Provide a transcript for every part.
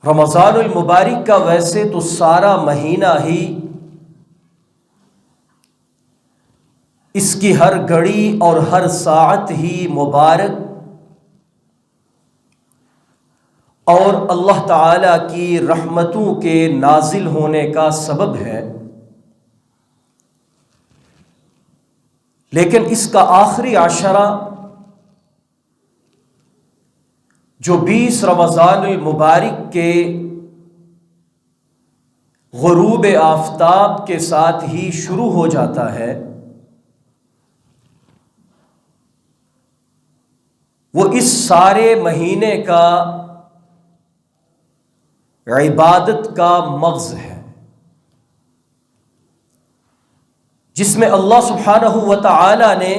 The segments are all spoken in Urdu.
رمضان المبارک کا ویسے تو سارا مہینہ ہی اس کی ہر گھڑی اور ہر ساعت ہی مبارک اور اللہ تعالی کی رحمتوں کے نازل ہونے کا سبب ہے، لیکن اس کا آخری عشرہ جو 20 رمضان المبارک کے غروب آفتاب کے ساتھ ہی شروع ہو جاتا ہے، وہ اس سارے مہینے کا عبادت کا مغز ہے، جس میں اللہ سبحانہ و تعالی نے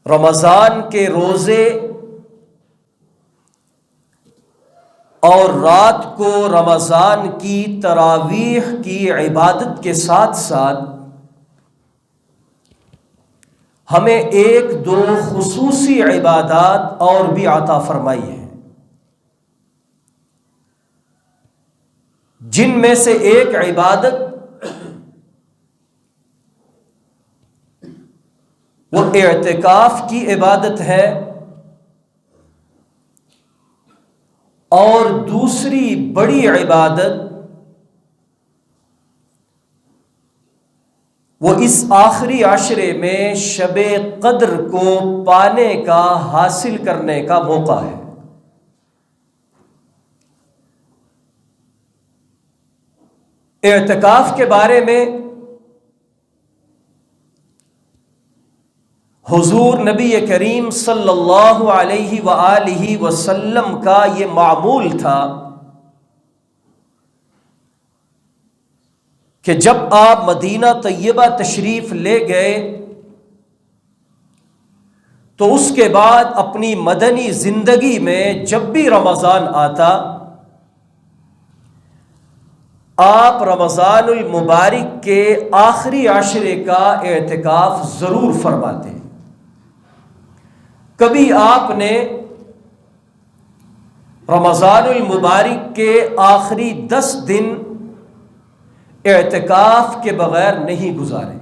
رمضان کے روزے اور رات کو رمضان کی تراویح کی عبادت کے ساتھ ساتھ ہمیں ایک دو خصوصی عبادات اور بھی عطا فرمائی ہیں، جن میں سے ایک عبادت وہ اعتکاف کی عبادت ہے، اور دوسری بڑی عبادت وہ اس آخری عشرے میں شب قدر کو پانے کا، حاصل کرنے کا موقع ہے۔ اعتکاف کے بارے میں حضور نبی کریم صلی اللہ علیہ وآلہ وسلم کا یہ معمول تھا کہ جب آپ مدینہ طیبہ تشریف لے گئے تو اس کے بعد اپنی مدنی زندگی میں جب بھی رمضان آتا، آپ رمضان المبارک کے آخری عشرے کا اعتکاف ضرور فرماتے۔ کبھی آپ نے رمضان المبارک کے آخری 10 دن اعتکاف کے بغیر نہیں گزارے۔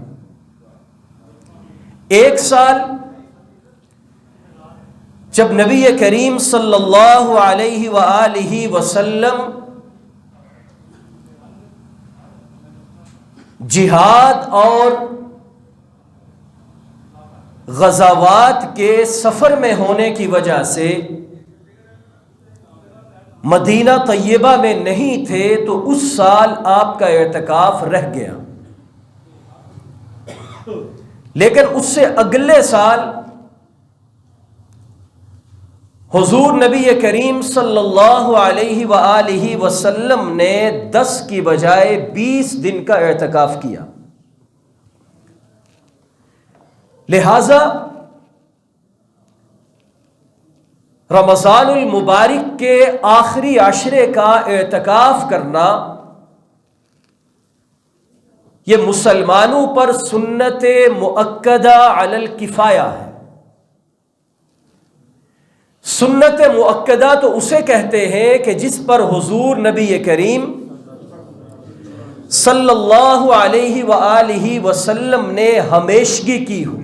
ایک سال جب نبی کریم صلی اللہ علیہ وآلہ وسلم جہاد اور غزوات کے سفر میں ہونے کی وجہ سے مدینہ طیبہ میں نہیں تھے، تو اس سال آپ کا اعتکاف رہ گیا، لیکن اس سے اگلے سال حضور نبی کریم صلی اللہ علیہ وآلہ وسلم نے 10 کی بجائے 20 دن کا اعتکاف کیا۔ لہذا رمضان المبارک کے آخری عشرے کا اعتکاف کرنا یہ مسلمانوں پر سنت مؤکدہ علی الکفایہ ہے۔ سنت مؤکدہ تو اسے کہتے ہیں کہ جس پر حضور نبی کریم صلی اللہ علیہ وآلہ وسلم نے ہمیشگی کی ہو،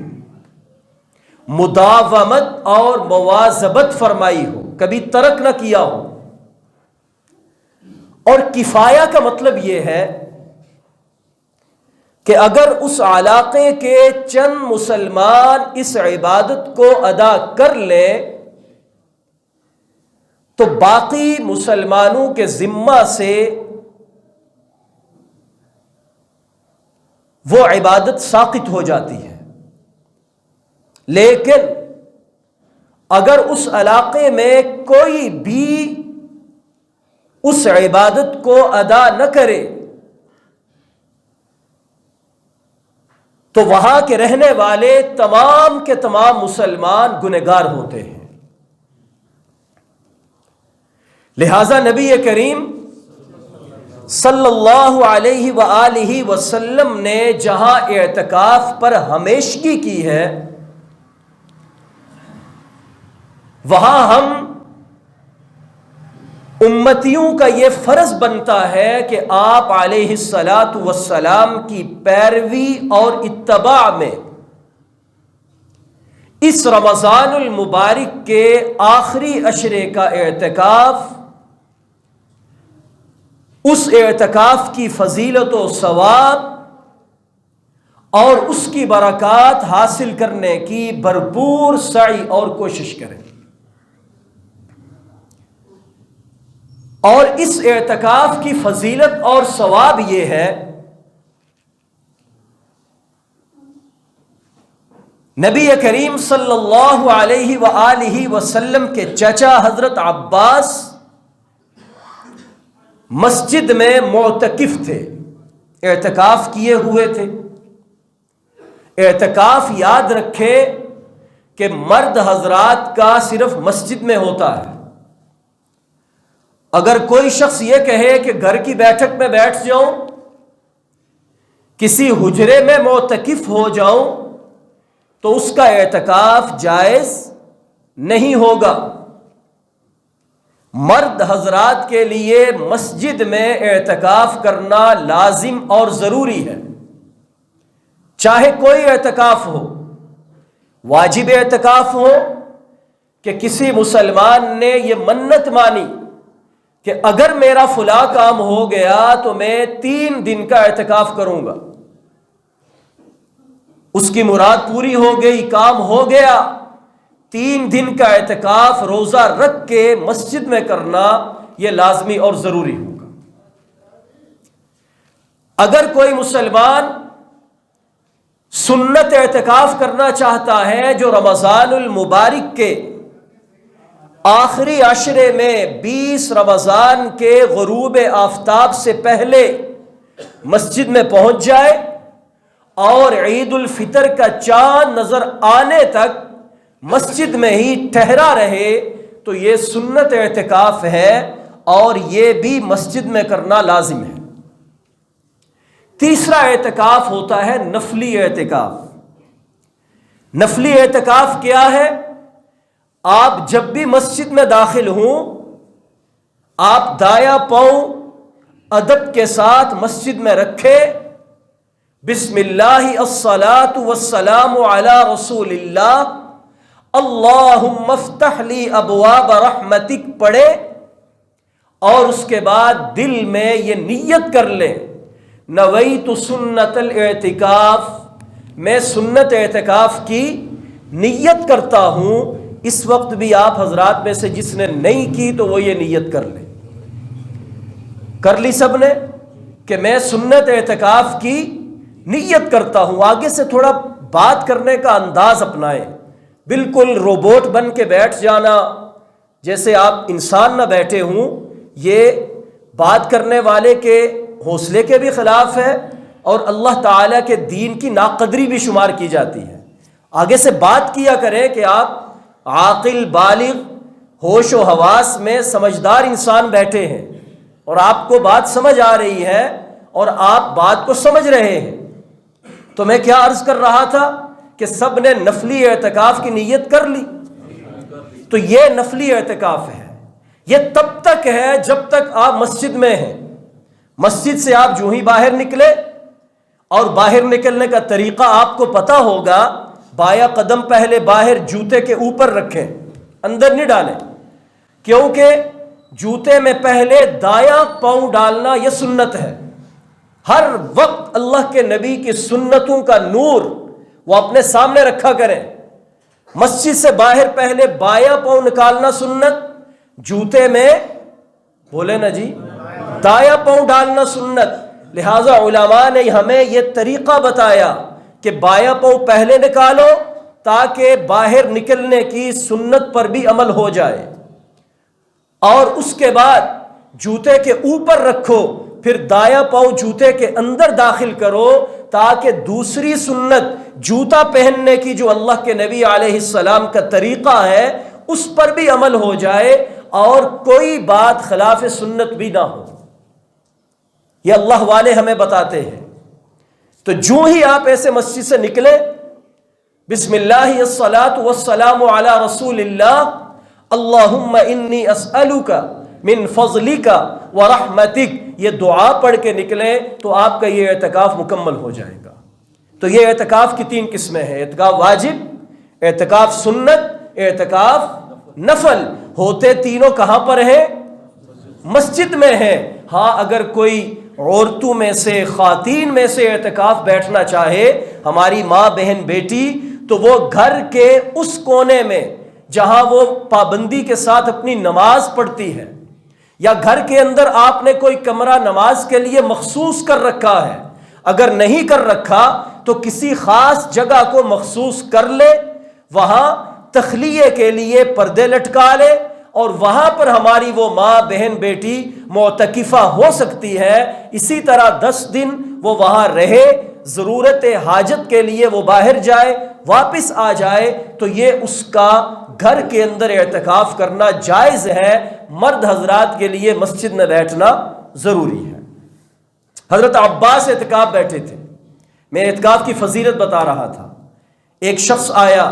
مداومت اور مواظبت فرمائی ہو، کبھی ترک نہ کیا ہو۔ اور کفایہ کا مطلب یہ ہے کہ اگر اس علاقے کے چند مسلمان اس عبادت کو ادا کر لیں تو باقی مسلمانوں کے ذمہ سے وہ عبادت ساقط ہو جاتی ہے۔ لیکن اگر اس علاقے میں کوئی بھی اس عبادت کو ادا نہ کرے تو وہاں کے رہنے والے تمام کے تمام مسلمان گنہگار ہوتے ہیں۔ لہذا نبی کریم صلی اللہ علیہ وآلہ وسلم نے جہاں اعتکاف پر ہمیشگی کی ہے، وہاں ہم امتیوں کا یہ فرض بنتا ہے کہ آپ علیہ الصلاۃ والسلام کی پیروی اور اتباع میں اس رمضان المبارک کے آخری عشرے کا اعتکاف، اس اعتکاف کی فضیلت و ثواب اور اس کی برکات حاصل کرنے کی بھرپور سعی اور کوشش کریں۔ اور اس اعتکاف کی فضیلت اور ثواب یہ ہے، نبی کریم صلی اللہ علیہ وآلہ وسلم کے چچا حضرت عباس مسجد میں معتکف تھے، اعتکاف کیے ہوئے تھے۔ اعتکاف یاد رکھے کہ مرد حضرات کا صرف مسجد میں ہوتا ہے۔ اگر کوئی شخص یہ کہے کہ گھر کی بیٹھک میں بیٹھ جاؤں، کسی حجرے میں معتکف ہو جاؤں، تو اس کا اعتکاف جائز نہیں ہوگا۔ مرد حضرات کے لیے مسجد میں اعتکاف کرنا لازم اور ضروری ہے، چاہے کوئی اعتکاف ہو، واجب اعتکاف ہو کہ کسی مسلمان نے یہ منت مانی کہ اگر میرا فلاں کام ہو گیا تو میں 3 دن کا اعتکاف کروں گا، اس کی مراد پوری ہو گئی، کام ہو گیا، 3 دن کا اعتکاف روزہ رکھ کے مسجد میں کرنا یہ لازمی اور ضروری ہوگا۔ اگر کوئی مسلمان سنت اعتکاف کرنا چاہتا ہے جو رمضان المبارک کے آخری عشرے میں 20 رمضان کے غروب آفتاب سے پہلے مسجد میں پہنچ جائے اور عید الفطر کا چاند نظر آنے تک مسجد میں ہی ٹھہرا رہے تو یہ سنت اعتکاف ہے اور یہ بھی مسجد میں کرنا لازم ہے۔ تیسرا اعتکاف ہوتا ہے نفلی اعتکاف۔ نفلی اعتکاف کیا ہے؟ آپ جب بھی مسجد میں داخل ہوں، آپ دایاں پاؤں ادب کے ساتھ مسجد میں رکھے، بسم اللہ الصلاۃ والسلام علی رسول اللہ، اللہم افتح لی ابواب رحمتک پڑھے، اور اس کے بعد دل میں یہ نیت کر لیں، نویت سنت الاعتکاف، میں سنت اعتکاف کی نیت کرتا ہوں۔ اس وقت بھی آپ حضرات میں سے جس نے نہیں کی تو وہ یہ نیت کر لے۔ کر لی سب نے کہ میں سنت اعتکاف کی نیت کرتا ہوں۔ آگے سے تھوڑا بات کرنے کا انداز اپنائیں، بالکل روبوٹ بن کے بیٹھ جانا جیسے آپ انسان نہ بیٹھے ہوں، یہ بات کرنے والے کے حوصلے کے بھی خلاف ہے اور اللہ تعالیٰ کے دین کی ناقدری بھی شمار کی جاتی ہے۔ آگے سے بات کیا کریں کہ آپ عاقل، بالغ، ہوش و حواس میں سمجھدار انسان بیٹھے ہیں اور آپ کو بات سمجھ آ رہی ہے اور آپ بات کو سمجھ رہے ہیں۔ تو میں کیا عرض کر رہا تھا کہ سب نے نفلی اعتکاف کی نیت کر لی، تو یہ نفلی اعتکاف ہے۔ یہ تب تک ہے جب تک آپ مسجد میں ہیں۔ مسجد سے آپ جو ہی باہر نکلے، اور باہر نکلنے کا طریقہ آپ کو پتا ہوگا، بایاں قدم پہلے باہر جوتے کے اوپر رکھیں، اندر نہیں ڈالیں، کیونکہ جوتے میں پہلے دایاں پاؤں ڈالنا یہ سنت ہے۔ ہر وقت اللہ کے نبی کی سنتوں کا نور وہ اپنے سامنے رکھا کریں۔ مسجد سے باہر پہلے بایاں پاؤں نکالنا سنت، جوتے میں بولے نا جی دایاں پاؤں ڈالنا سنت۔ لہٰذا علماء نے ہمیں یہ طریقہ بتایا کہ بایاں پاؤں پہلے نکالو تاکہ باہر نکلنے کی سنت پر بھی عمل ہو جائے، اور اس کے بعد جوتے کے اوپر رکھو، پھر دایاں پاؤں جوتے کے اندر داخل کرو تاکہ دوسری سنت جوتا پہننے کی جو اللہ کے نبی علیہ السلام کا طریقہ ہے اس پر بھی عمل ہو جائے اور کوئی بات خلاف سنت بھی نہ ہو۔ یہ اللہ والے ہمیں بتاتے ہیں۔ تو جو ہی آپ ایسے مسجد سے نکلے، بسم اللہ الصلاۃ والسلام علی رسول اللہ، اللہم انی اسألک من فضلک ورحمتک، یہ دعا پڑھ کے نکلیں تو آپ کا یہ اعتکاف مکمل ہو جائے گا۔ تو یہ اعتکاف کی 3 قسمیں ہیں، اعتکاف واجب، اعتکاف سنت، اعتکاف نفل۔ ہوتے تینوں کہاں پر ہیں؟ مسجد میں ہیں۔ ہاں اگر کوئی عورتوں میں سے، خواتین میں سے اعتکاف بیٹھنا چاہے، ہماری ماں بہن بیٹی، تو وہ گھر کے اس کونے میں جہاں وہ پابندی کے ساتھ اپنی نماز پڑھتی ہے، یا گھر کے اندر آپ نے کوئی کمرہ نماز کے لیے مخصوص کر رکھا ہے، اگر نہیں کر رکھا تو کسی خاص جگہ کو مخصوص کر لے، وہاں تخلیے کے لیے پردے لٹکا لے، اور وہاں پر ہماری وہ ماں بہن بیٹی معتکفہ ہو سکتی ہے۔ اسی طرح 10 دن وہ وہاں رہے، ضرورت حاجت کے لیے وہ باہر جائے، واپس آ جائے، تو یہ اس کا گھر کے اندر اعتکاف کرنا جائز ہے۔ مرد حضرات کے لیے مسجد میں بیٹھنا ضروری ہے۔ حضرت عباس اعتکاف بیٹھے تھے، میں اعتکاف کی فضیلت بتا رہا تھا۔ ایک شخص آیا،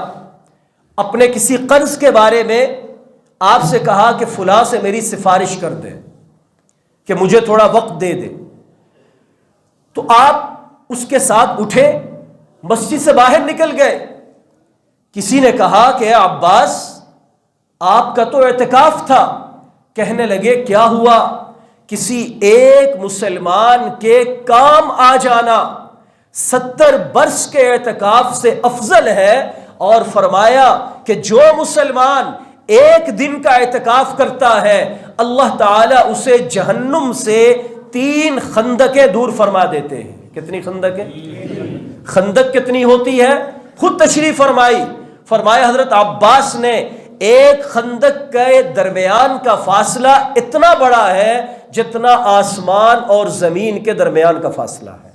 اپنے کسی قرض کے بارے میں آپ سے کہا کہ فلاں سے میری سفارش کر دے کہ مجھے تھوڑا وقت دے دے، تو آپ اس کے ساتھ اٹھے، مسجد سے باہر نکل گئے۔ کسی نے کہا کہ عباس آپ کا تو اعتکاف تھا۔ کہنے لگے کیا ہوا؟ کسی ایک مسلمان کے کام آ جانا 70 برس کے اعتکاف سے افضل ہے، اور فرمایا کہ جو مسلمان ایک دن کا اعتکاف کرتا ہے، اللہ تعالیٰ اسے جہنم سے 3 خندقیں دور فرما دیتے ہیں۔ کتنی خندقیں؟ خندق کتنی ہوتی ہے؟ خود تشریح فرمائی۔ فرمایا حضرت عباس نے ایک خندق کے درمیان کا فاصلہ اتنا بڑا ہے جتنا آسمان اور زمین کے درمیان کا فاصلہ ہے۔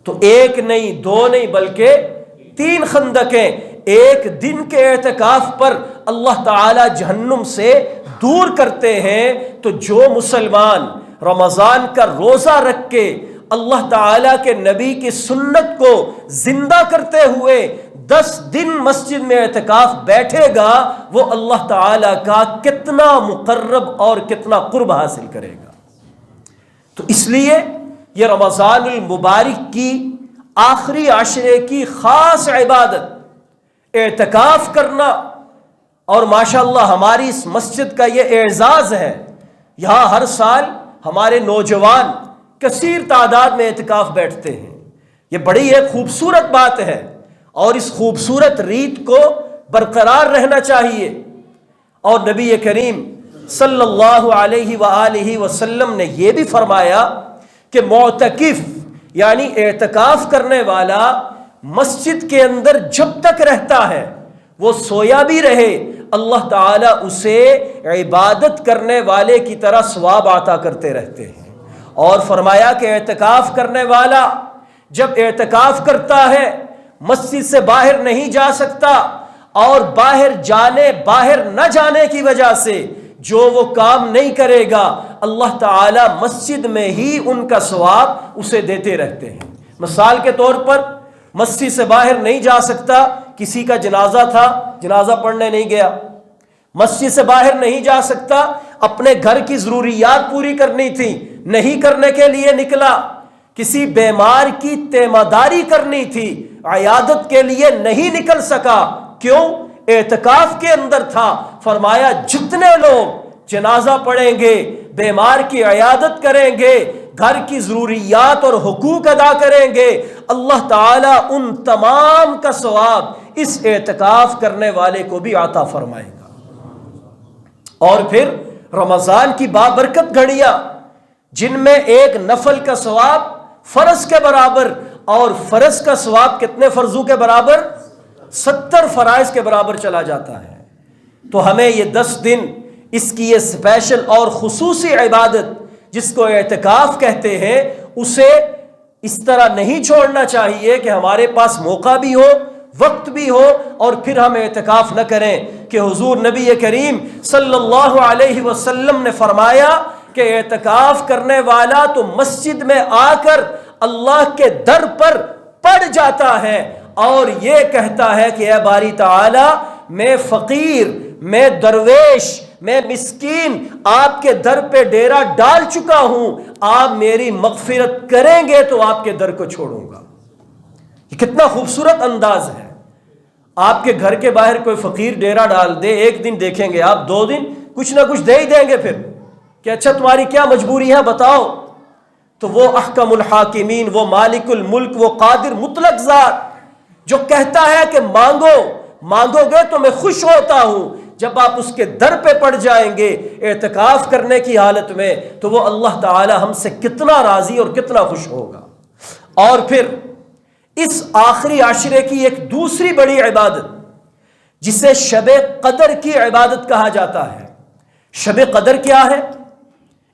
تو ایک نہیں، 2 نہیں، بلکہ 3 خندقیں ایک دن کے اعتکاف پر اللہ تعالی جہنم سے دور کرتے ہیں۔ تو جو مسلمان رمضان کا روزہ رکھ کے اللہ تعالیٰ کے نبی کی سنت کو زندہ کرتے ہوئے 10 دن مسجد میں اعتکاف بیٹھے گا، وہ اللہ تعالیٰ کا کتنا مقرب اور کتنا قرب حاصل کرے گا۔ تو اس لیے یہ رمضان المبارک کی آخری عشرے کی خاص عبادت اعتکاف کرنا، اور ماشاءاللہ ہماری اس مسجد کا یہ اعزاز ہے، یہاں ہر سال ہمارے نوجوان کثیر تعداد میں اعتکاف بیٹھتے ہیں۔ یہ بڑی ایک خوبصورت بات ہے، اور اس خوبصورت ریت کو برقرار رہنا چاہیے۔ اور نبی کریم صلی اللہ علیہ وآلہ وسلم نے یہ بھی فرمایا کہ معتکف یعنی اعتکاف کرنے والا مسجد کے اندر جب تک رہتا ہے، وہ سویا بھی رہے، اللہ تعالیٰ اسے عبادت کرنے والے کی طرح ثواب عطا کرتے رہتے ہیں۔ اور فرمایا کہ اعتکاف کرنے والا جب اعتکاف کرتا ہے، مسجد سے باہر نہیں جا سکتا، اور باہر نہ جانے کی وجہ سے جو وہ کام نہیں کرے گا، اللہ تعالیٰ مسجد میں ہی ان کا ثواب اسے دیتے رہتے ہیں۔ مثال کے طور پر مسجد سے باہر نہیں جا سکتا، کسی کا جنازہ تھا، جنازہ پڑھنے نہیں گیا، مسجد سے باہر نہیں جا سکتا، اپنے گھر کی ضروریات پوری کرنی تھی، نہیں کرنے کے لیے نکلا، کسی بیمار کی تیمارداری کرنی تھی، عیادت کے لیے نہیں نکل سکا، کیوں؟ اعتکاف کے اندر تھا۔ فرمایا جتنے لوگ جنازہ پڑھیں گے، بیمار کی عیادت کریں گے، گھر کی ضروریات اور حقوق ادا کریں گے، اللہ تعالیٰ ان تمام کا ثواب اس اعتکاف کرنے والے کو بھی عطا فرمائے گا۔ اور پھر رمضان کی بابرکت گھڑیاں، جن میں ایک نفل کا ثواب فرض کے برابر، اور فرض کا ثواب کتنے فرضوں کے برابر؟ 70 فرائض کے برابر چلا جاتا ہے۔ تو ہمیں یہ 10 دن اس کی یہ اسپیشل اور خصوصی عبادت جس کو اعتکاف کہتے ہیں، اسے اس طرح نہیں چھوڑنا چاہیے کہ ہمارے پاس موقع بھی ہو، وقت بھی ہو، اور پھر ہم اعتکاف نہ کریں۔ کہ حضور نبی کریم صلی اللہ علیہ وسلم نے فرمایا کہ اعتکاف کرنے والا تو مسجد میں آ کر اللہ کے در پر پڑ جاتا ہے اور یہ کہتا ہے کہ اے باری تعالی، میں فقیر، میں درویش، میں مسکین آپ کے در پہ ڈیرا ڈال چکا ہوں، آپ میری مغفرت کریں گے تو آپ کے در کو چھوڑوں گا۔ یہ کتنا خوبصورت انداز ہے۔ آپ کے گھر کے باہر کوئی فقیر ڈیرا ڈال دے، ایک دن دیکھیں گے آپ، 2 دن کچھ نہ کچھ دے ہی دیں گے پھر کہ اچھا تمہاری کیا مجبوری ہے بتاؤ۔ تو وہ احکم الحاکمین، وہ مالک الملک، وہ قادر مطلق ذات جو کہتا ہے کہ مانگو گے تو میں خوش ہوتا ہوں، جب آپ اس کے در پہ پڑ جائیں گے اعتکاف کرنے کی حالت میں تو وہ اللہ تعالی ہم سے کتنا راضی اور کتنا خوش ہوگا۔ اور پھر اس آخری عشرے کی ایک دوسری بڑی عبادت جسے شب قدر کی عبادت کہا جاتا ہے۔ شب قدر کیا ہے؟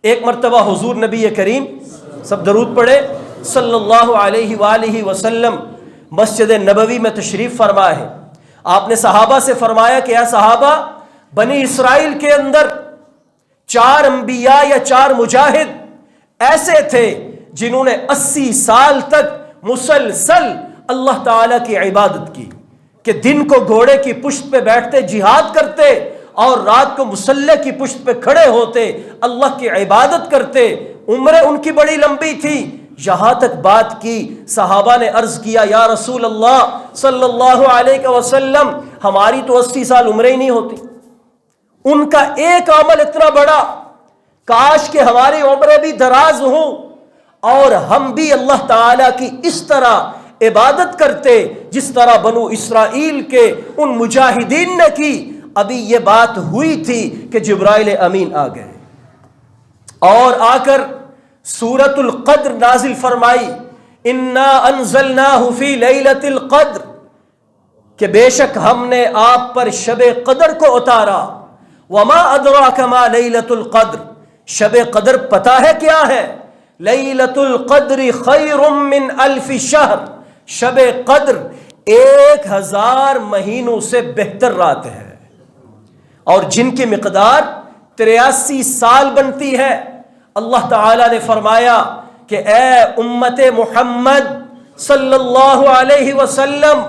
ایک مرتبہ حضور نبی کریم، سب درود پڑھے، صلی اللہ علیہ وآلہ وسلم مسجد نبوی میں تشریف فرما ہے۔ آپ نے صحابہ سے فرمایا کہ اے صحابہ، بنی اسرائیل کے اندر 4 انبیاء یا 4 مجاہد ایسے تھے جنہوں نے 80 سال تک مسلسل اللہ تعالیٰ کی عبادت کی، کہ دن کو گھوڑے کی پشت پہ بیٹھتے جہاد کرتے اور رات کو مسلح کی پشت پہ کھڑے ہوتے اللہ کی عبادت کرتے۔ عمریں ان کی بڑی لمبی تھی، یہاں تک بات کی صحابہ نے عرض کیا یا رسول اللہ صلی اللہ علیہ وسلم، ہماری تو 80 سال عمریں ہی نہیں ہوتی، ان کا ایک عمل اتنا بڑا، کاش کہ ہماری عمریں بھی دراز ہوں اور ہم بھی اللہ تعالیٰ کی اس طرح عبادت کرتے جس طرح بنو اسرائیل کے ان مجاہدین نے کی۔ ابھی یہ بات ہوئی تھی کہ جبرائیل امین آ گئے اور آ کر سورۃ القدر نازل فرمائی، انا انزلناہ فی لیلۃ القدر، کہ بے شک ہم نے آپ پر شب قدر کو اتارا۔ وما ادراک ما لیلۃ القدر، شب قدر پتہ ہے کیا ہے؟ لیلۃ القدر خیر من 1000 شہر، شب قدر 1000 مہینوں سے بہتر رات ہے، اور جن کی مقدار 83 سال بنتی ہے۔ اللہ تعالیٰ نے فرمایا کہ اے امت محمد صلی اللہ علیہ وسلم،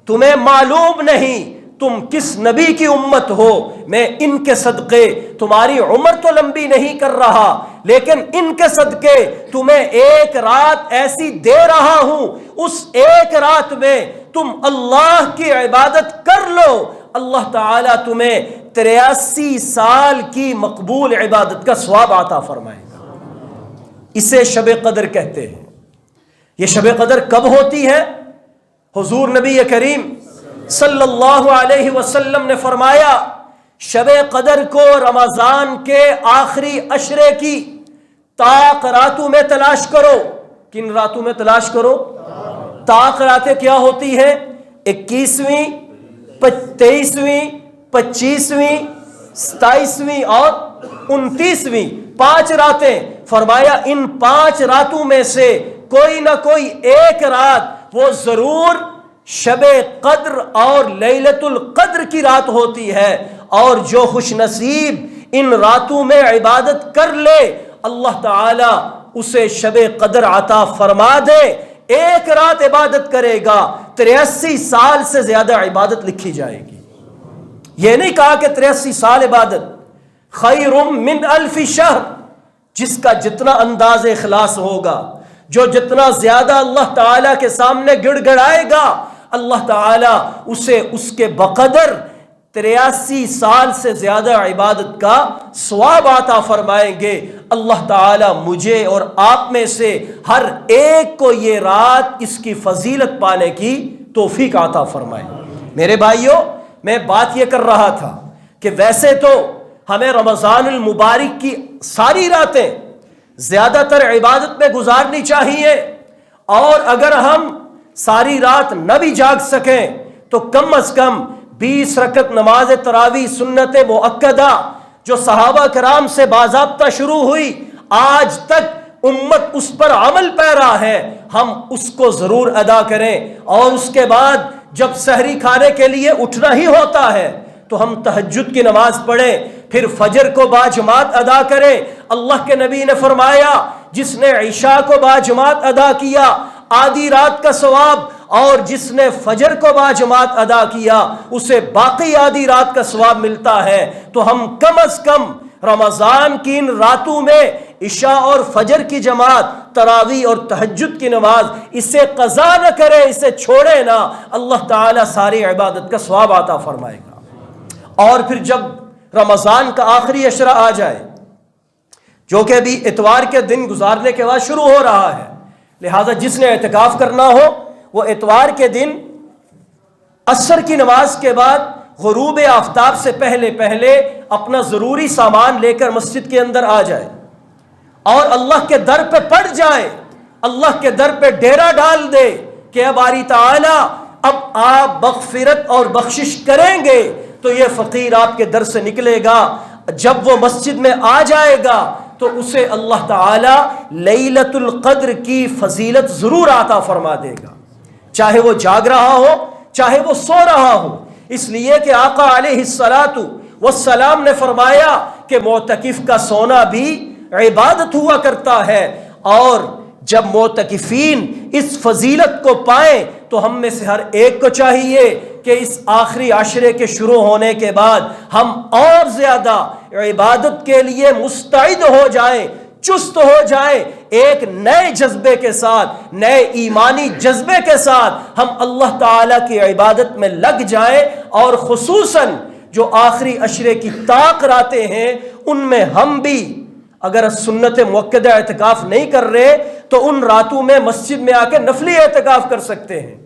تمہیں معلوم نہیں تم کس نبی کی امت ہو، میں ان کے صدقے تمہاری عمر تو لمبی نہیں کر رہا، لیکن ان کے صدقے تمہیں ایک رات ایسی دے رہا ہوں، اس ایک رات میں تم اللہ کی عبادت کر لو، اللہ تعالیٰ تمہیں 83 سال کی مقبول عبادت کا ثواب عطا فرمائے گا۔ اسے شب قدر کہتے ہیں۔ یہ شب قدر کب ہوتی ہے؟ حضور نبی کریم صلی اللہ علیہ وسلم نے فرمایا شب قدر کو رمضان کے آخری عشرے کی طاق راتوں میں تلاش کرو۔ کن راتوں میں تلاش کرو؟ طاق راتیں کیا ہوتی ہیں؟ 21ویں، 23ویں، 25ویں، 27ویں اور 29ویں، 5 راتیں۔ فرمایا ان 5 راتوں میں سے کوئی نہ کوئی ایک رات وہ ضرور شب قدر اور لیلۃ القدر کی رات ہوتی ہے، اور جو خوش نصیب ان راتوں میں عبادت کر لے اللہ تعالی اسے شب قدر عطا فرما دے۔ ایک رات عبادت کرے گا 83 سال سے زیادہ عبادت لکھی جائے گی۔ یہ نہیں کہا کہ 83 سال عبادت، خیر من 1000 شہر، جس کا جتنا انداز اخلاص ہوگا، جو جتنا زیادہ اللہ تعالیٰ کے سامنے گڑ گڑائے گا، اللہ تعالیٰ اسے اس کے بقدر 83 سال سے زیادہ عبادت کا ثواب عطا فرمائیں گے۔ اللہ تعالیٰ مجھے اور آپ میں سے ہر ایک کو یہ رات اس کی فضیلت پانے کی توفیق عطا فرمائے۔ میرے بھائیوں، میں بات یہ کر رہا تھا کہ ویسے تو ہمیں رمضان المبارک کی ساری راتیں زیادہ تر عبادت میں گزارنی چاہیے، اور اگر ہم ساری رات نہ بھی جاگ سکیں تو کم از کم 20 رکعت نماز تراویح سنت مؤکدہ جو صحابہ کرام سے باضابطہ شروع ہوئی، آج تک امت اس پر عمل پیرا ہے، ہم اس کو ضرور ادا کریں۔ اور اس کے بعد جب سحری کھانے کے لیے اٹھنا ہی ہوتا ہے تو ہم تہجد کی نماز پڑھیں، پھر فجر کو باجماعت ادا کریں۔ اللہ کے نبی نے فرمایا جس نے عشاء کو باجماعت ادا کیا آدھی رات کا ثواب اور جس نے فجر کو باجماعت ادا کیا اسے باقی آدھی رات کا ثواب ملتا ہے، تو ہم کم از کم رمضان کی ان راتوں میں عشاء اور فجر کی جماعت، تراویح اور تہجد کی نماز، اسے قضا نہ کرے، اسے چھوڑے نہ، اللہ تعالیٰ ساری عبادت کا ثواب عطا فرمائے گا۔ اور پھر جب رمضان کا آخری عشرہ آ جائے، جو کہ ابھی اتوار کے دن گزارنے کے بعد شروع ہو رہا ہے، لہذا جس نے اعتکاف کرنا ہو وہ اتوار کے دن عصر کی نماز کے بعد غروب آفتاب سے پہلے اپنا ضروری سامان لے کر مسجد کے اندر آ جائے اور اللہ کے در پہ پڑ جائے، اللہ کے در پہ ڈیرا ڈال دے کہ اب باری تعالی اب آپ مغفرت اور بخشش کریں گے تو یہ فقیر آپ کے در سے نکلے گا۔ جب وہ مسجد میں آ جائے گا تو اسے اللہ تعالی لیلۃ القدر کی فضیلت ضرور عطا فرما دے گا، چاہے وہ جاگ رہا ہو چاہے وہ سو رہا ہو، اس لیے کہ آقا علیہ الصلاۃ والسلام نے فرمایا کہ معتکف کا سونا بھی عبادت ہوا کرتا ہے، اور جب معتکفین اس فضیلت کو پائیں تو ہم میں سے ہر ایک کو چاہیے کہ اس آخری عشرے کے شروع ہونے کے بعد ہم اور زیادہ عبادت کے لیے مستعد ہو جائیں، چست ہو جائیں، ایک نئے جذبے کے ساتھ، نئے ایمانی جذبے کے ساتھ ہم اللہ تعالیٰ کی عبادت میں لگ جائیں، اور خصوصاً جو آخری عشرے کی طاق راتیں ہیں ان میں ہم بھی اگر سنت مؤکدہ اعتکاف نہیں کر رہے تو ان راتوں میں مسجد میں آ کے نفلی اعتکاف کر سکتے ہیں۔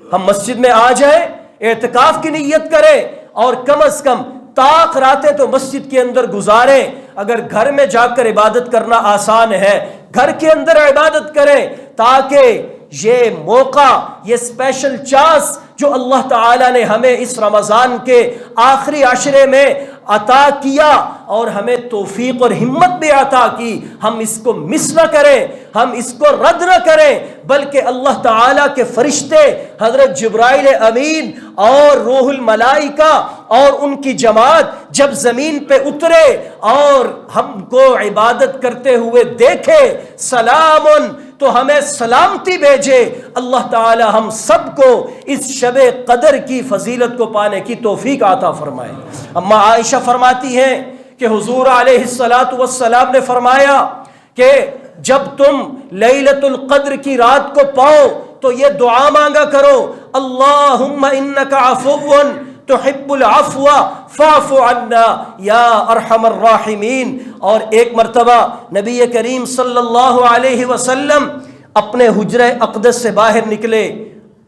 ہم مسجد میں آ جائیں، اعتکاف کی نیت کریں، اور کم از کم طاق راتیں تو مسجد کے اندر گزاریں۔ اگر گھر میں جا کر عبادت کرنا آسان ہے، گھر کے اندر عبادت کریں، تاکہ یہ موقع، یہ اسپیشل چانس جو اللہ تعالیٰ نے ہمیں اس رمضان کے آخری عشرے میں عطا کیا اور ہمیں توفیق اور ہمت بھی عطا کی، ہم اس کو مس نہ کریں، ہم اس کو رد نہ کریں، بلکہ اللہ تعالیٰ کے فرشتے حضرت جبرائیل امین اور روح الملائکہ اور ان کی جماعت جب زمین پہ اترے اور ہم کو عبادت کرتے ہوئے دیکھے، سلام، تو ہمیں سلامتی بھیجے۔ اللہ تعالی ہم سب کو اس شب قدر کی فضیلت کو پانے کی توفیق عطا فرمائے۔ اما عائشہ فرماتی ہیں کہ حضور علیہ الصلاۃ والسلام نے فرمایا کہ جب تم لیلۃ القدر کی رات کو پاؤ تو یہ دعا مانگا کرو، اللہم انک عفو تحب العفو فاعف عنا یا ارحم الراحمین۔ اور ایک مرتبہ نبی کریم صلی اللہ علیہ وسلم اپنے حجرہ اقدس سے باہر نکلے،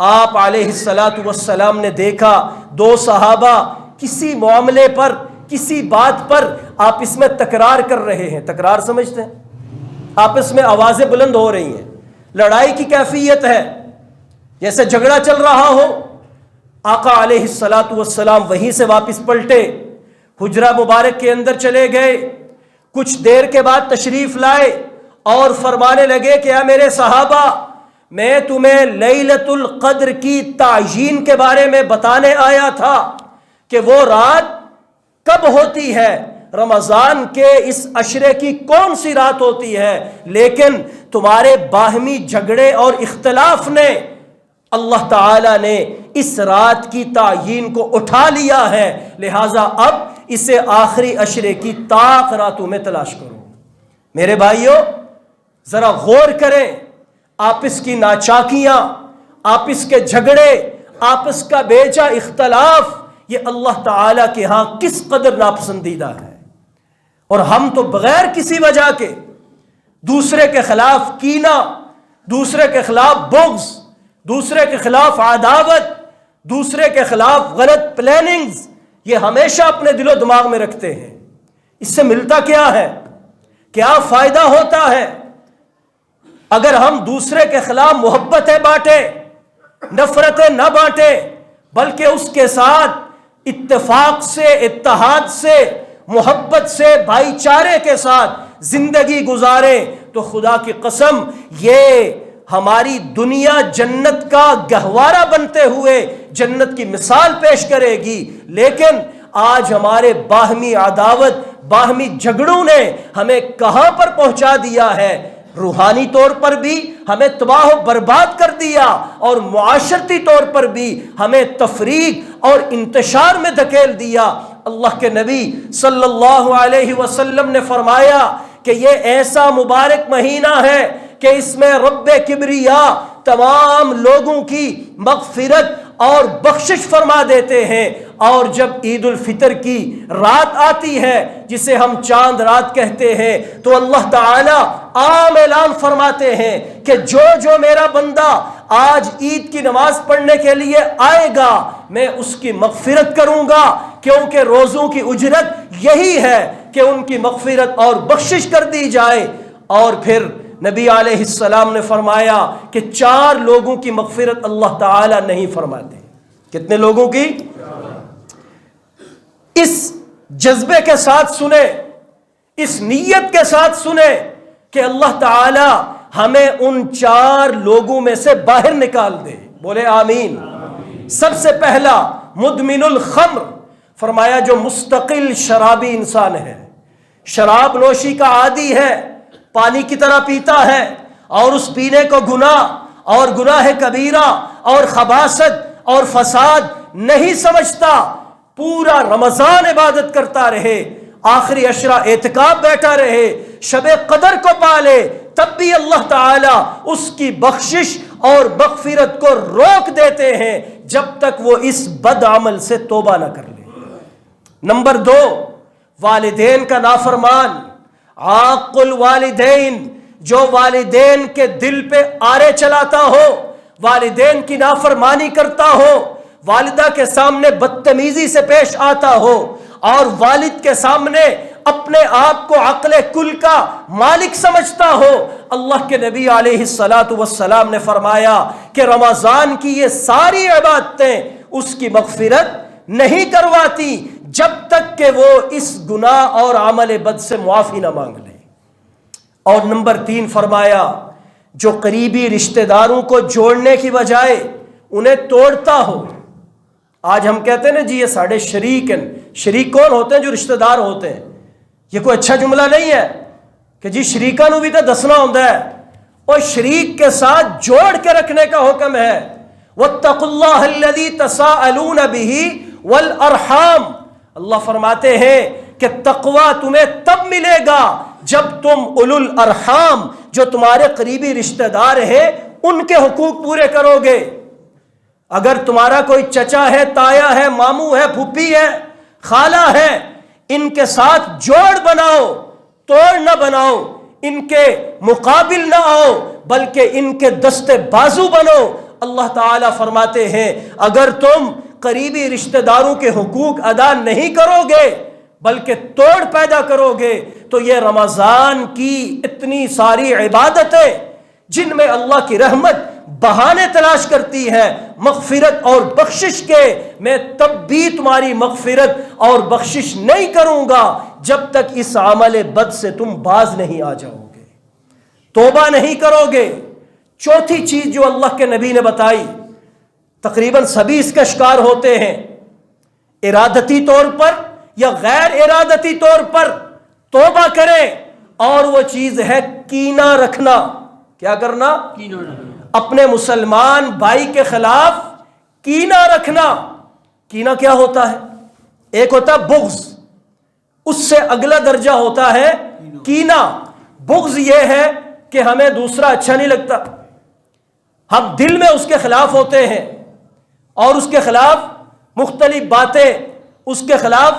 آپ علیہ الصلاۃ والسلام نے دیکھا دو صحابہ کسی معاملے پر، کسی بات پر آپس میں تکرار کر رہے ہیں۔ تکرار سمجھتے ہیں؟ آپس میں آوازیں بلند ہو رہی ہیں، لڑائی کی کیفیت ہے، جیسے جھگڑا چل رہا ہو۔ آقا علیہ الصلاۃ والسلام وہیں سے واپس پلٹے، حجرہ مبارک کے اندر چلے گئے، کچھ دیر کے بعد تشریف لائے اور فرمانے لگے کہ اے میرے صحابہ، میں تمہیں لیلۃ القدر کی تعیین کے بارے میں بتانے آیا تھا کہ وہ رات کب ہوتی ہے، رمضان کے اس عشرے کی کون سی رات ہوتی ہے، لیکن تمہارے باہمی جھگڑے اور اختلاف نے اللہ تعالیٰ نے اس رات کی تعیین کو اٹھا لیا ہے، لہٰذا اب اسے آخری عشرے کی طاق راتوں میں تلاش کرو۔ میرے بھائیوں ذرا غور کریں، آپس کی ناچاکیاں، آپس کے جھگڑے، آپس کا بیجا اختلاف، یہ اللہ تعالیٰ کے ہاں کس قدر ناپسندیدہ ہے، اور ہم تو بغیر کسی وجہ کے دوسرے کے خلاف کینہ، دوسرے کے خلاف بغض، دوسرے کے خلاف عداوت، دوسرے کے خلاف غلط پلاننگز، یہ ہمیشہ اپنے دل و دماغ میں رکھتے ہیں۔ اس سے ملتا کیا ہے؟ کیا فائدہ ہوتا ہے؟ اگر ہم دوسرے کے خلاف محبتیں بانٹیں، نفرتیں نہ بانٹیں، بلکہ اس کے ساتھ اتفاق سے، اتحاد سے، محبت سے، بھائی چارے کے ساتھ زندگی گزاریں، تو خدا کی قسم یہ ہماری دنیا جنت کا گہوارہ بنتے ہوئے جنت کی مثال پیش کرے گی۔ لیکن آج ہمارے باہمی عداوت، باہمی جھگڑوں نے ہمیں کہاں پر پہنچا دیا ہے؟ روحانی طور پر بھی ہمیں تباہ و برباد کر دیا اور معاشرتی طور پر بھی ہمیں تفریق اور انتشار میں دھکیل دیا۔ اللہ کے نبی صلی اللہ علیہ وسلم نے فرمایا کہ یہ ایسا مبارک مہینہ ہے کہ اس میں رب کبریا تمام لوگوں کی مغفرت اور بخشش فرما دیتے ہیں، اور جب عید الفطر کی رات آتی ہے جسے ہم چاند رات کہتے ہیں تو اللہ تعالی عام اعلان فرماتے ہیں کہ جو میرا بندہ آج عید کی نماز پڑھنے کے لیے آئے گا میں اس کی مغفرت کروں گا، کیونکہ روزوں کی اجرت یہی ہے کہ ان کی مغفرت اور بخشش کر دی جائے۔ اور پھر نبی علیہ السلام نے فرمایا کہ 4 لوگوں کی مغفرت اللہ تعالی نہیں فرماتے۔ کتنے لوگوں کی؟ اس جذبے کے ساتھ سنیں، اس نیت کے ساتھ سنیں کہ اللہ تعالی ہمیں ان 4 لوگوں میں سے باہر نکال دے، بولے آمین۔ سب سے پہلا مدمن الخمر، فرمایا جو مستقل شرابی انسان ہے، شراب نوشی کا عادی ہے، پانی کی طرح پیتا ہے، اور اس پینے کو گناہ اور گناہ کبیرہ اور خباثت اور فساد نہیں سمجھتا، پورا رمضان عبادت کرتا رہے، آخری عشرہ اعتکاف بیٹھا رہے، شب قدر کو پالے، تب بھی اللہ تعالی اس کی بخشش اور مغفرت کو روک دیتے ہیں جب تک وہ اس بد عمل سے توبہ نہ کر لے۔ نمبر 2، والدین کا نافرمان، عاق الوالدین، جو والدین کے دل پہ آرے چلاتا ہو، والدین کی نافرمانی کرتا ہو، والدہ کے سامنے بدتمیزی سے پیش آتا ہو، اور والد کے سامنے اپنے آپ کو عقل کل کا مالک سمجھتا ہو۔ اللہ کے نبی علیہ السلام نے فرمایا کہ رمضان کی یہ ساری عبادتیں اس کی مغفرت نہیں کرواتی جب تک کہ وہ اس گناہ اور عمل بد سے معافی نہ مانگ لے۔ اور نمبر 3 فرمایا جو قریبی رشتہ داروں کو جوڑنے کی بجائے انہیں توڑتا ہو۔ آج ہم کہتے ہیں نا جی یہ ساڑھے شریک ہیں۔ شریک کون ہوتے ہیں؟ جو رشتہ دار ہوتے ہیں۔ یہ کوئی اچھا جملہ نہیں ہے کہ جی شریکاں نو بھی تو دسنا ہوتا ہے، اور شریک کے ساتھ جوڑ کے رکھنے کا حکم ہے۔ وَاتَّقُوا اللَّهَ الَّذِي تَسَاءَلُونَ بِهِ وَالْأَرْحَامَ، اللہ فرماتے ہیں کہ تقوی تمہیں تب ملے گا جب تم اولو الارحام، جو تمہارے قریبی رشتہ دار ہیں، ان کے حقوق پورے کرو گے۔ اگر تمہارا کوئی چچا ہے، تایا ہے، ماموں ہے، پھوپھی ہے، خالہ ہے، ان کے ساتھ جوڑ بناؤ، توڑ نہ بناؤ، ان کے مقابل نہ آؤ بلکہ ان کے دستے بازو بنو۔ اللہ تعالیٰ فرماتے ہیں اگر تم قریبی رشتہ داروں کے حقوق ادا نہیں کرو گے بلکہ توڑ پیدا کرو گے تو یہ رمضان کی اتنی ساری عبادتیں جن میں اللہ کی رحمت بہانے تلاش کرتی ہے مغفرت اور بخشش کے، میں تب بھی تمہاری مغفرت اور بخشش نہیں کروں گا جب تک اس عمل بد سے تم باز نہیں آ جاؤ گے، توبہ نہیں کرو گے۔ چوتھی چیز جو اللہ کے نبی نے بتائی، تقریباً سبھی اس کا شکار ہوتے ہیں، ارادتی طور پر یا غیر ارادتی طور پر توبہ کریں، اور وہ چیز ہے کینہ رکھنا۔ کیا کرنا؟ کینہ رکھنا۔ اپنے مسلمان بھائی کے خلاف کینہ رکھنا۔ کینہ کیا ہوتا ہے؟ ایک ہوتا ہے بغض، اس سے اگلا درجہ ہوتا ہے کینہ۔ بغض یہ ہے کہ ہمیں دوسرا اچھا نہیں لگتا، ہم دل میں اس کے خلاف ہوتے ہیں اور اس کے خلاف مختلف باتیں، اس کے خلاف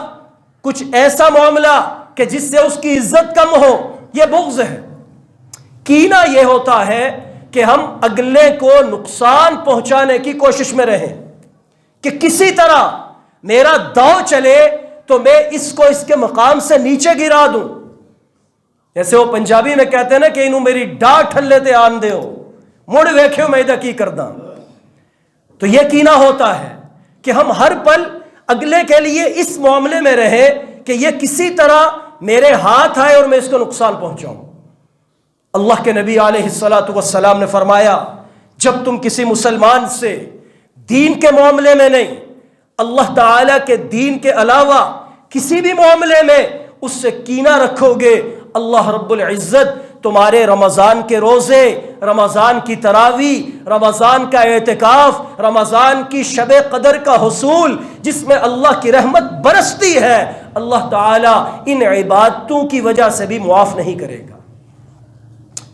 کچھ ایسا معاملہ کہ جس سے اس کی عزت کم ہو، یہ بغض ہے۔ کینہ یہ ہوتا ہے کہ ہم اگلے کو نقصان پہنچانے کی کوشش میں رہیں، کہ کسی طرح میرا داؤ چلے تو میں اس کو اس کے مقام سے نیچے گرا دوں۔ جیسے وہ پنجابی میں کہتے ہیں نا کہ انہوں میری ڈاٹ ٹھلے تے آن دے ہو، مڑ ویکھیو میں دا کی کرداں۔ تو یہ کینہ ہوتا ہے کہ ہم ہر پل اگلے کے لیے اس معاملے میں رہے کہ یہ کسی طرح میرے ہاتھ آئے اور میں اس کو نقصان پہنچاؤں۔ اللہ کے نبی علیہ السلام نے فرمایا جب تم کسی مسلمان سے دین کے معاملے میں نہیں، اللہ تعالیٰ کے دین کے علاوہ کسی بھی معاملے میں اس سے کینہ رکھو گے، اللہ رب العزت تمہارے رمضان کے روزے، رمضان کی تراویح، رمضان کا اعتکاف، رمضان کی شب قدر کا حصول جس میں اللہ کی رحمت برستی ہے، اللہ تعالیٰ ان عبادتوں کی وجہ سے بھی معاف نہیں کرے گا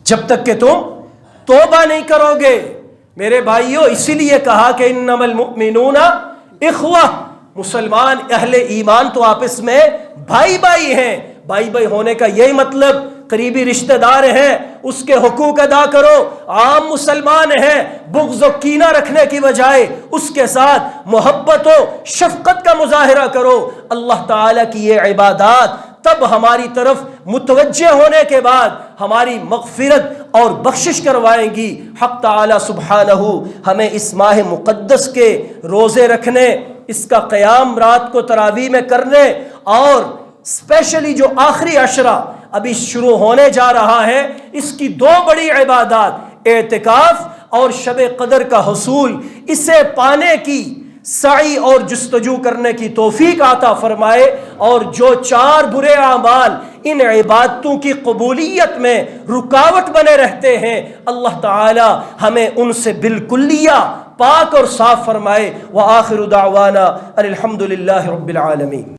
جب تک کہ تم توبہ نہیں کرو گے۔ میرے بھائیوں، اسی لیے کہا کہ انما المؤمنون اخوہ، مسلمان اہل ایمان تو آپس میں بھائی بھائی ہیں۔ بھائی بھائی ہونے کا یہی مطلب قریبی رشتہ دار ہیں اس کے حقوق ادا کرو، عام مسلمان ہیں بغض و کینہ رکھنے کی بجائے اس کے ساتھ محبت و شفقت کا مظاہرہ کرو۔ اللہ تعالیٰ کی یہ عبادات تب ہماری طرف متوجہ ہونے کے بعد ہماری مغفرت اور بخشش کروائیں گی۔ حق تعالیٰ سبحانہ ہمیں اس ماہ مقدس کے روزے رکھنے، اس کا قیام رات کو تراویح میں کرنے، اور اسپیشلی جو آخری عشرہ ابھی شروع ہونے جا رہا ہے، اس کی دو بڑی عبادات اعتکاف اور شب قدر کا حصول، اسے پانے کی سعی اور جستجو کرنے کی توفیق عطا فرمائے، اور جو چار برے اعمال ان عبادتوں کی قبولیت میں رکاوٹ بنے رہتے ہیں، اللہ تعالی ہمیں ان سے بالکلیہ پاک اور صاف فرمائے۔ وآخر دعوانا ان الحمد للہ رب العالمین۔